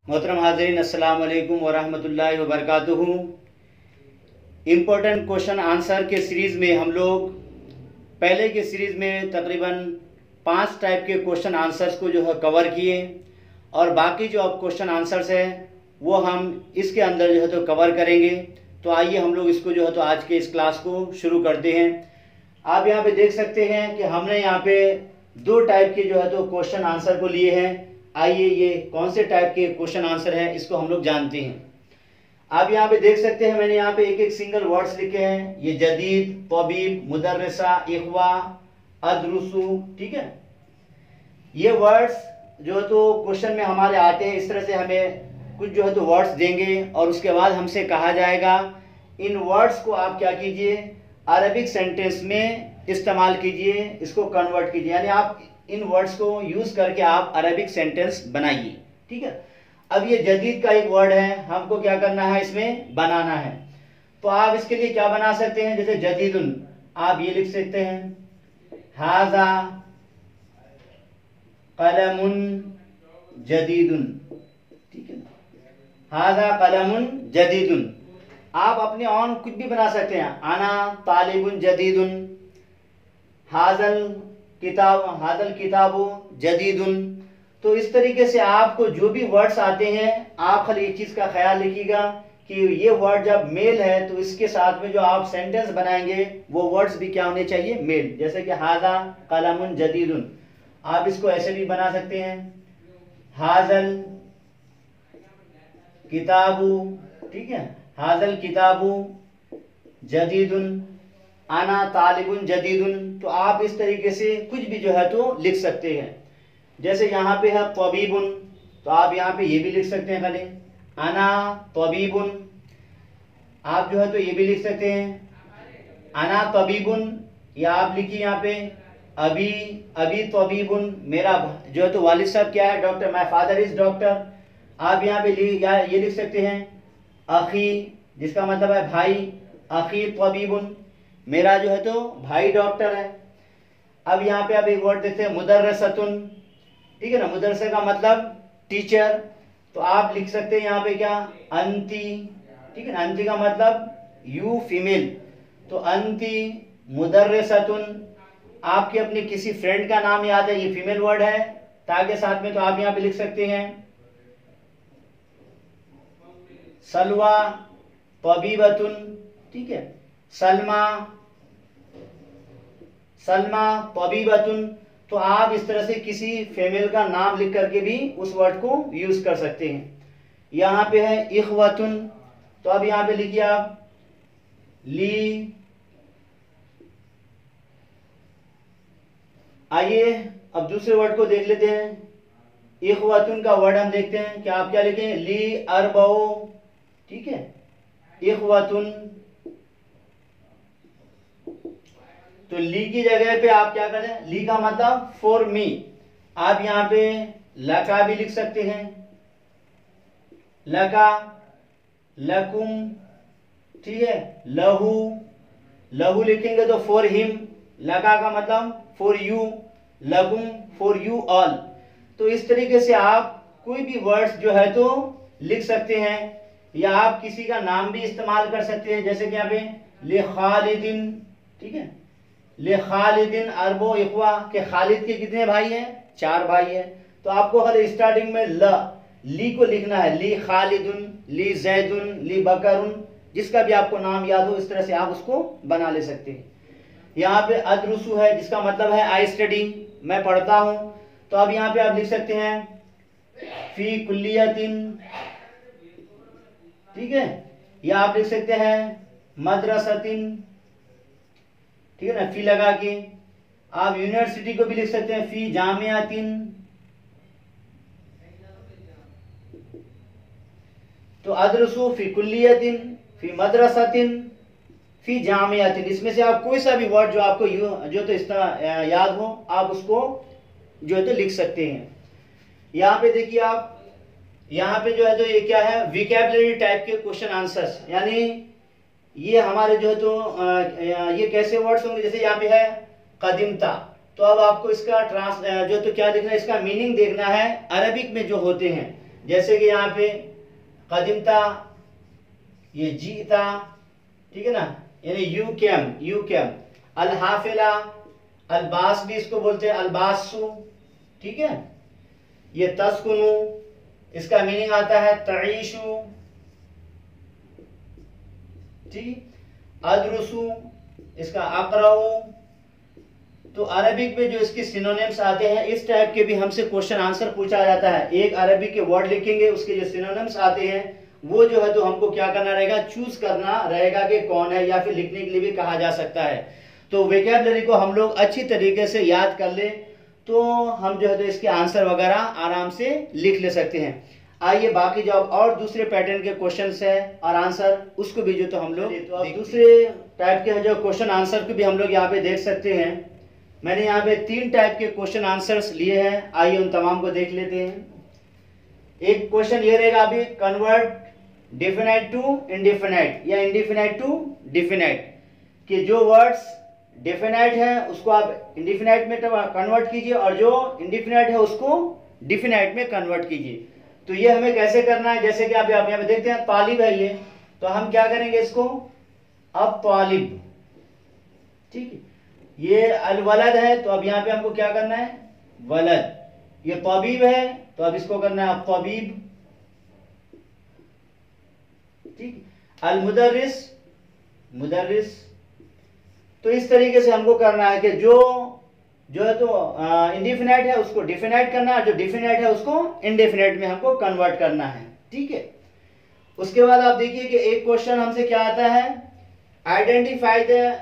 मोहतरम हाज़रीन, अस्सलाम वालेकुम वरहमतुल्लाहि वबरकातुहू। इम्पोर्टेंट क्वेश्चन आंसर के सीरीज़ में हम लोग पहले के सीरीज़ में तकरीबन 5 टाइप के क्वेश्चन आंसर्स को जो है कवर किए और बाकी जो अब क्वेश्चन आंसर्स हैं वो हम इसके अंदर जो है तो कवर करेंगे। तो आइए हम लोग इसको जो है तो आज के इस क्लास को शुरू करते हैं। आप यहाँ पे देख सकते हैं कि हमने यहाँ पे 2 टाइप के जो है तो क्वेश्चन आंसर को लिए हैं। आइए ये कौन से टाइप के क्वेश्चन आंसर है इसको हम लोग जानते हैं। आप यहाँ पे देख सकते हैं मैंने यहाँ पे एक एक सिंगल वर्ड्स लिखे हैं। ये जदीद, तबीब, मुदर्रिसा, इख्वा, अदरुसु, ठीक है। ये वर्ड्स जो है तो क्वेश्चन में हमारे आते हैं। इस तरह से हमें कुछ जो है तो वर्ड्स देंगे और उसके बाद हमसे कहा जाएगा इन वर्ड्स को आप क्या कीजिए, अरबिक सेंटेंस में इस्तेमाल कीजिए, इसको कन्वर्ट कीजिए, यानी आप इन वर्ड्स को यूज करके आप अरबिक सेंटेंस बनाइए, ठीक है। अब ये जदीद का एक वर्ड है, हमको क्या करना है, इसमें बनाना है। तो आप इसके लिए क्या बना सकते हैं, जैसे जदीदुन आप ये लिख सकते हैं, हाजा कलमुन जदीदुन, ठीक है, हाजा कलमुन जदीदुन। आप अपने ऑन कुछ भी बना सकते हैं, आना तालिबुन जदीदुन, हाजल किताबु जदीदुन। तो इस तरीके से आपको जो भी वर्ड्स आते हैं आप खाली एक चीज़ का ख्याल रखिएगा कि ये वर्ड जब मेल है तो इसके साथ में जो आप सेंटेंस बनाएंगे वो वर्ड्स भी क्या होने चाहिए, मेल। जैसे कि हाजा कलमुन जदीदुन, आप इसको ऐसे भी बना सकते हैं, हाजल किताबु, ठीक है, हाजल किताबु जदीदुन, आना तालिबुन जदीदुन। तो आप इस तरीके से कुछ भी जो है तो लिख सकते हैं। जैसे यहाँ पे है तबीबुन, तो आप यहाँ पे ये भी लिख सकते हैं, खाली आना तबीबुन। आप जो है तो ये भी लिख सकते हैं, आना तबीबुन, या आप लिखिए यहाँ पे अभी तबीबुन, मेरा जो है तो वालिद साहब क्या है, doctor, my father is doctor. आप यहाँ पे ये लिख सकते हैं अखी, जिसका मतलब है भाई, अखी तबीबुन, मेरा जो है तो भाई डॉक्टर है। अब यहाँ पे आप एक वर्ड देखते हैं मुदर्रिसतुन, ठीक है ना, मुदर्रिसा का मतलब टीचर। तो आप लिख सकते हैं यहाँ पे क्या, अंती, ठीक है ना, अंती का मतलब यू, फीमेल। तो अंती मुदर्रिसतुन, आपके अपने किसी फ्रेंड का नाम याद है, ये फीमेल वर्ड है, ताकि साथ में तो आप यहाँ पे लिख सकते हैं सलवा तबीबतुन, ठीक है, सलमा तबीबतुन। तो आप इस तरह से किसी फीमेल का नाम लिख करके भी उस वर्ड को यूज कर सकते हैं। यहाँ पे है इख्वतुन, तो अब यहाँ पे लिखिए आप ली। आइए अब दूसरे वर्ड को देख लेते हैं। इख्वतुन का वर्ड हम देखते हैं कि आप क्या लिखें, ली अरबओ, ठीक है, इख्वतुन। तो ली की जगह पे आप क्या करें, ली का मतलब फॉर मी। आप यहाँ पे लका भी लिख सकते हैं, लका, लकुम, ठीक है, लहू लिखेंगे तो फॉर हिम, लका का मतलब फॉर यू, लकुम फॉर यू ऑल। तो इस तरीके से आप कोई भी वर्ड्स जो है तो लिख सकते हैं, या आप किसी का नाम भी इस्तेमाल कर सकते हैं। जैसे कि यहाँ पे ले खालिदिन, ठीक है, ले खालिदिन अरबो इख्वा, के खालिद के कितने भाई हैं, 4 भाई हैं। तो आपको खाली स्टार्टिंग में ली को लिखना है, ली खालिदुन, ली जैदुन, ली बकरुन, जिसका भी आपको नाम याद हो इस तरह से आप उसको बना ले सकते हैं। यहाँ पे अदरुसु है, जिसका मतलब है आई स्टडी, मैं पढ़ता हूँ। तो अब यहाँ पे आप लिख सकते हैं फी कुल्लियतिन, ठीक है, या आप लिख सकते हैं मदरसतिन, ठीक है ना, फी लगा के। आप यूनिवर्सिटी को भी लिख सकते हैं फी जामियातिन। तो अदरसु फी कुल्लियतिन, फी मदरसतिन, फी जामियातिन। इसमें से आप कोई सा भी वर्ड जो आपको जो तो इस तरह याद हो आप उसको जो है तो लिख सकते हैं। यहाँ पे देखिए आप, यहाँ पे जो है तो ये क्या है, विकेबुलरी टाइप के क्वेश्चन आंसर्स, यानी ये हमारे जो है तो ये कैसे वर्ड्स होंगे। जैसे यहाँ पे है कदीमता, तो अब आपको इसका जो तो क्या देखना है, इसका मीनिंग देखना है अरबिक में जो होते हैं। जैसे कि यहाँ पे कदीमता, ये जीता, ठीक है ना, यानी यू कैम। अल-हाफिला, अलबास भी इसको बोलते हैं, अलबासु, ठीक है। ये तस्कुनु, इसका मीनिंग आता है तईशु, ठीक। अदरुसु, इसका अकराउ। तो अरबिक में जो इसके सिनोनिम्स आते हैं, इस टाइप के भी हमसे क्वेश्चन आंसर पूछा जाता है। एक अरबी के वर्ड लिखेंगे, उसके जो सिनोनिम्स आते हैं वो जो है तो हमको क्या करना रहेगा, चूज करना रहेगा कि कौन है, या फिर लिखने के लिए भी कहा जा सकता है। तो वोकैबुलरी को हम लोग अच्छी तरीके से याद कर ले तो हम जो है तो इसके आंसर वगैरह आराम से लिख ले सकते हैं। आइए बाकी जो और दूसरे पैटर्न के क्वेश्चंस है और आंसर, उसको भी जो तो हम लोग तो अब दूसरे टाइप के जो क्वेश्चन आंसर को भी हम लोग यहाँ पे देख सकते हैं। मैंने यहाँ पे 3 टाइप के क्वेश्चन आंसर्स लिए हैं, आइए उन तमाम को देख लेते हैं। एक क्वेश्चन ये रहेगा अभी, कन्वर्ट डेफिनाइट टू इंडेफिनाइट या इंडेफिनाइट टू डेफिनाइट, कि जो वर्ड्स डेफिनाइट है उसको आप इंडेफिनाइट में कन्वर्ट कीजिए और जो इंडेफिनाइट है उसको डेफिनाइट में कन्वर्ट कीजिए। तो ये हमें कैसे करना है, जैसे कि आप यहाँ पे देखते हैं तालिब है ये, तो हम क्या करेंगे इसको, अब तालिब, ठीक है। ये अल-वलद है, तो अब यहाँ पे हमको क्या करना है, वलद। ये तबीब है, तो अब इसको करना है अब तबीब, ठीक। अल-मुदर्रिस, मुदर्रिस। तो इस तरीके से हमको करना है कि जो है तो इंडेफिनाइट है उसको डेफिनाइट करना है, जो डेफिनाइट है उसको इंडेफिनाइट में हमको कन्वर्ट करना है, ठीक है। उसके बाद आप देखिए कि एक क्वेश्चन हमसे क्या आता है, आइडेंटिफाई द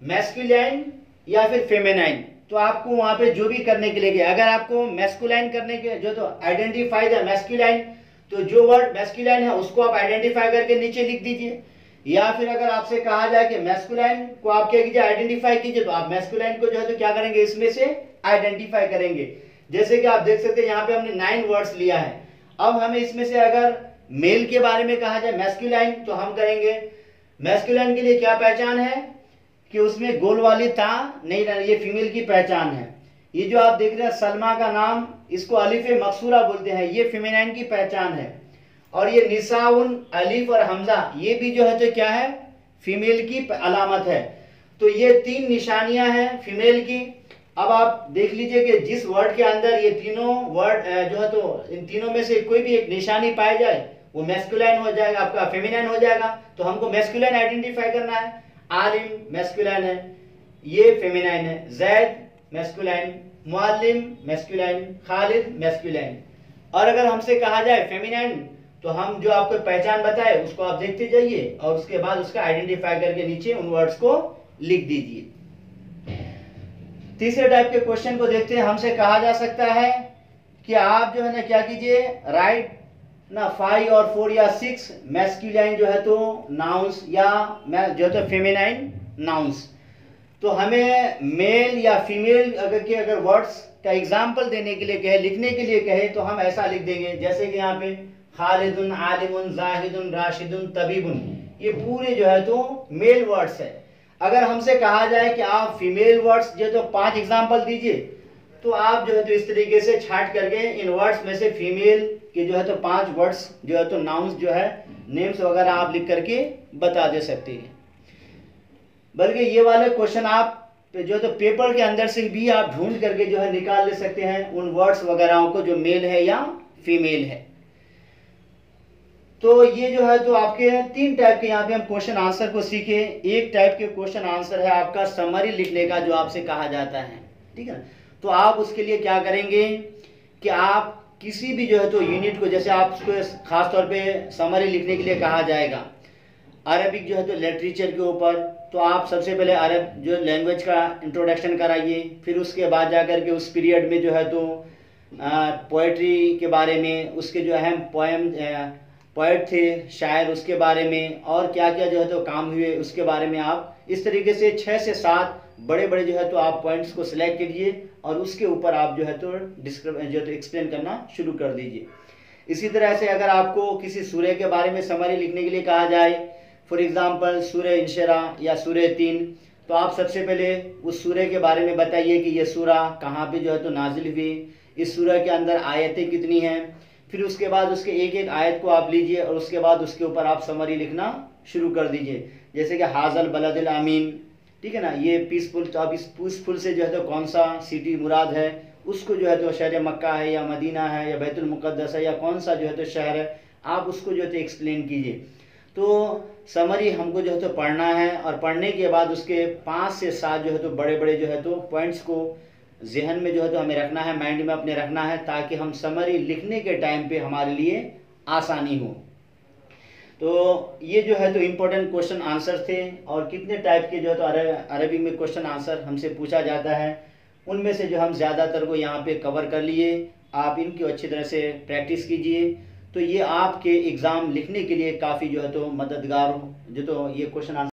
मैस्कुलाइन या फिर फेमिनाइन। तो आपको वहां पे जो भी करने के लिए, अगर आपको मैस्कुलाइन करने के जो तो आइडेंटिफाई द मैस्कुलाइन, तो जो वर्ड मैस्कुलाइन है उसको आप आइडेंटिफाई करके नीचे लिख दीजिए। या फिर अगर आपसे कहा जाए कि मैस्कुलाइन को आप क्या कीजिए, आइडेंटिफाई कीजिए, तो आप मैस्कुलाइन को जो है तो क्या करेंगे, इसमें से आइडेंटिफाई करेंगे। जैसे कि आप देख सकते हैं यहाँ पे हमने 9 वर्ड्स लिया है। अब हमें इसमें से अगर मेल के बारे में कहा जाए मैस्कुलाइन, तो हम करेंगे मैस्कुलाइन के लिए क्या पहचान है कि उसमें गोल वाली ता नहीं रहना, ये फीमेल की पहचान है। ये जो आप देख रहे हैं सलमा का नाम, इसको अलिफ मकसूरा बोलते हैं, ये फेमिनाइन की पहचान है। और ये निसाउन, अलिफ और हमजा, ये भी जो है तो क्या है, फीमेल की अलामत है। तो ये 3 निशानियां हैं फीमेल की। अब आप देख लीजिए कि जिस वर्ड के अंदर ये तीनों वर्ड जो है तो इन तीनों में से कोई भी एक निशानी पाई जाए वो मैस्कुलाइन हो जाएगा, आपका फेमिनाइन हो जाएगा। तो हमको मैस्कुलाइन आइडेंटिफाई करना है। आलिम मैस्कुलाइन है, ये फेमिनाइन है। जैद मैस्कुलाइन, मुअल्लिम मैस्कुलाइन, खालिद मैस्कुलाइन। और अगर हमसे कहा जाए फेमिनाइन, तो हम जो आपको पहचान बताए उसको आप देखते जाइए और उसके बाद उसका आइडेंटिफाई करके नीचे उन वर्ड्स को लिख दीजिए। तीसरे टाइप के क्वेश्चन को देखते हैं। हमसे कहा जा सकता है कि आप जो है ना क्या कीजिए, राइट ना 5 और 4 या 6 मैस्कुलाइन जो है तो नाउंस या जो है फेमिनाइन नाउंस। तो हमें मेल या फीमेल अगर वर्ड्स का एग्जाम्पल देने के लिए कहे, लिखने के लिए कहे, तो हम ऐसा लिख देंगे जैसे कि यहाँ पे खालिदुन, आलिमुन, जाहिदुन, राशिदुन, तबीबुन, ये पूरे जो है तो मेल वर्ड्स है। अगर हमसे कहा जाए कि आप फीमेल वर्ड्स जो है तो 5 एग्जाम्पल दीजिए, तो आप जो है तो इस तरीके से छांट करके इन वर्ड्स में से फीमेल के जो है तो 5 वर्ड्स जो है तो नाउंस जो है नेम्स वगैरह आप लिख करके बता दे सकते हैं। बल्कि ये वाले क्वेश्चन आप जो है तो पेपर के अंदर से भी आप ढूंढ करके जो है निकाल ले सकते हैं उन वर्ड्स वगैरह को जो मेल है या फीमेल है। तो ये जो है तो आपके 3 टाइप के यहाँ पे हम क्वेश्चन आंसर को सीखे। एक टाइप के क्वेश्चन आंसर है आपका समरी लिखने का, जो आपसे कहा जाता है, ठीक है। तो आप उसके लिए क्या करेंगे कि आप किसी भी जो है तो यूनिट को, जैसे आपको खास तौर पे समरी लिखने के लिए कहा जाएगा अरबिक जो है तो लिटरेचर के ऊपर, तो आप सबसे पहले अरब जो लैंग्वेज का इंट्रोडक्शन कराइए। फिर उसके बाद जाकर के उस पीरियड में जो है तो पोएट्री के बारे में, उसके जो अहम पोएट थे, शायर, उसके बारे में, और क्या क्या जो है तो काम हुए उसके बारे में आप इस तरीके से 6 से 7 बड़े बड़े जो है तो आप पॉइंट्स को सिलेक्ट कीजिए और उसके ऊपर आप जो है तो एक्सप्लेन करना शुरू कर दीजिए। इसी तरह से अगर आपको किसी सूरह के बारे में समरी लिखने के लिए कहा जाए, फॉर एग्जांपल सूरह इंशिरा या सूरह 3, तो आप सबसे पहले उस सूरह के बारे में बताइए कि ये सूरह कहाँ पे जो है तो नाजिल हुई, इस सूरह के अंदर आयतें कितनी हैं, फिर उसके बाद उसके एक एक आयत को आप लीजिए और उसके बाद उसके ऊपर आप समरी लिखना शुरू कर दीजिए। जैसे कि हाजल बलदिल आमीन, ठीक है ना, ये पीसफुल, तो आप इस पीसफुल से जो है तो कौन सा सिटी मुराद है, उसको जो है तो शहर मक्का है या मदीना है या बैतुल मुक़द्दस है या कौन सा जो है तो शहर है, आप उसको जो है तो एक्सप्लेन कीजिए। तो समरी हमको जो है तो पढ़ना है और पढ़ने के बाद उसके 5 से 7 जो है तो बड़े बड़े जो है तो पॉइंट्स को जहन में जो है तो हमें रखना है, माइंड में अपने रखना है, ताकि हम समरी लिखने के टाइम पे हमारे लिए आसानी हो। तो ये जो है तो इम्पोर्टेंट क्वेश्चन आंसर थे। और कितने टाइप के जो है तो अरबी में क्वेश्चन आंसर हमसे पूछा जाता है, उनमें से जो हम ज़्यादातर को यहाँ पे कवर कर लिए। आप इनकी अच्छी तरह से प्रैक्टिस कीजिए, तो ये आपके एग्ज़ाम लिखने के लिए काफ़ी जो है तो मददगार हो, जो तो ये क्वेश्चन आंसर